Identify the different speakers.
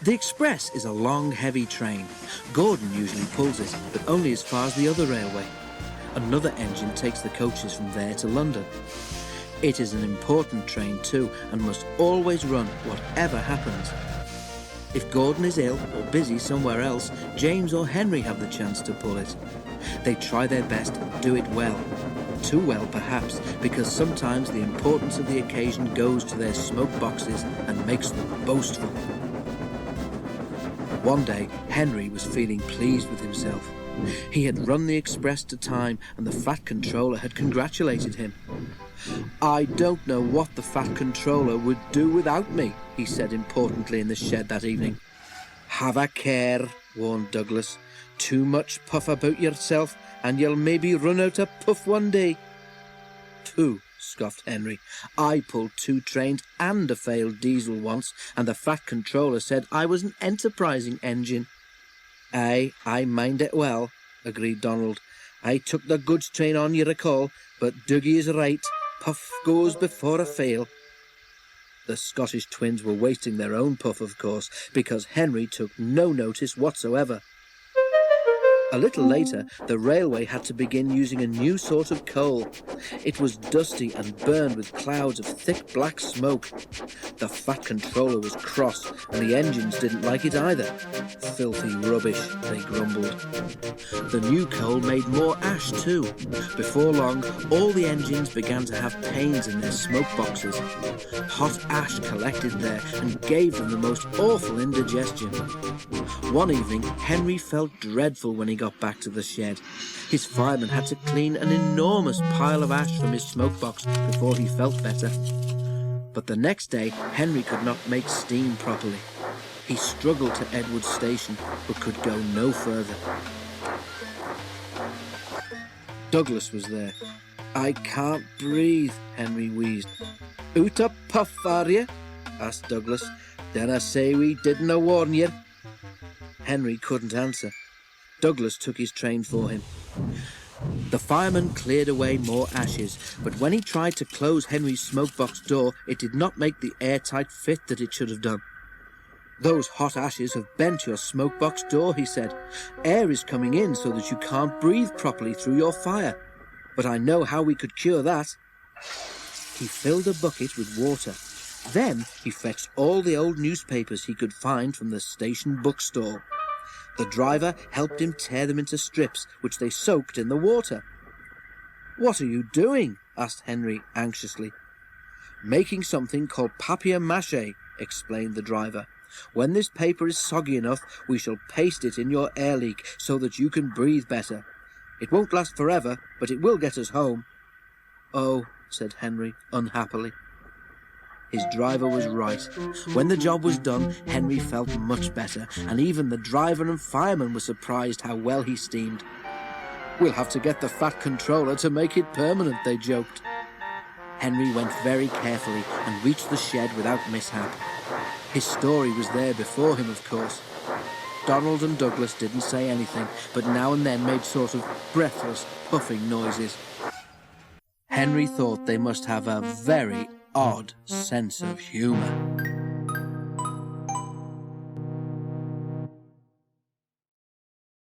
Speaker 1: The express is a long, heavy train. Gordon usually pulls it, but only as far as the other railway. Another engine takes the coaches from there to London. It is an important train too, and must always run whatever happens. If Gordon is ill or busy somewhere else, James or Henry have the chance to pull it. They try their best and do it well. Too well, perhaps, because sometimes the importance of the occasion goes to their smoke boxes and makes them boastful. One day, Henry was feeling pleased with himself. He had run the express to time, and the Fat Controller had congratulated him. "I don't know what the Fat Controller would do without me," he said importantly in the shed that evening. "Have a care," warned Douglas. "Too much puff about yourself, and you'll maybe run out of puff one day." "Pooh," scoffed Henry. "I pulled 2 trains and a failed diesel once, and the Fat Controller said I was an enterprising engine." "Aye, I mind it well," agreed Donald. "I took the goods train on, you recall, but Dougie is right. Puff goes before a fail." The Scottish twins were wasting their own puff, of course, because Henry took no notice whatsoever. A little later, the railway had to begin using a new sort of coal. It was dusty and burned with clouds of thick black smoke. The Fat Controller was cross, and the engines didn't like it either. "Filthy rubbish," they grumbled. The new coal made more ash too. Before long, all the engines began to have pains in their smoke boxes. Hot ash collected there and gave them the most awful indigestion. One evening, Henry felt dreadful when he got back to the shed. His fireman had to clean an enormous pile of ash from his smoke box before he felt better. But the next day, Henry could not make steam properly. He struggled to Edward Station, but could go no further. Douglas was there. "I can't breathe," Henry wheezed. "Out a puff, are you?" asked Douglas. "Then I say we didn't warn you." Henry couldn't answer. Douglas took his train for him. The fireman cleared away more ashes, but when he tried to close Henry's smoke box door, it did not make the airtight fit that it should have done. "Those hot ashes have bent your smoke box door," he said. "Air is coming in so that you can't breathe properly through your fire. But I know how we could cure that." He filled a bucket with water. Then he fetched all the old newspapers he could find from the station bookstall. The driver helped him tear them into strips, which they soaked in the water. "What are you doing?" asked Henry anxiously. "Making something called papier-mâché," explained the driver. "When this paper is soggy enough, we shall paste it in your air leak so that you can breathe better. It won't last forever, but it will get us home." "Oh," said Henry unhappily. His driver was right. When the job was done, Henry felt much better, and even the driver and fireman were surprised how well he steamed. "We'll have to get the Fat Controller to make it permanent," they joked. Henry went very carefully and reached the shed without mishap. His story was there before him, of course. Donald and Douglas didn't say anything, but now and then made sort of breathless, puffing noises. Henry thought they must have a very odd sense of humour.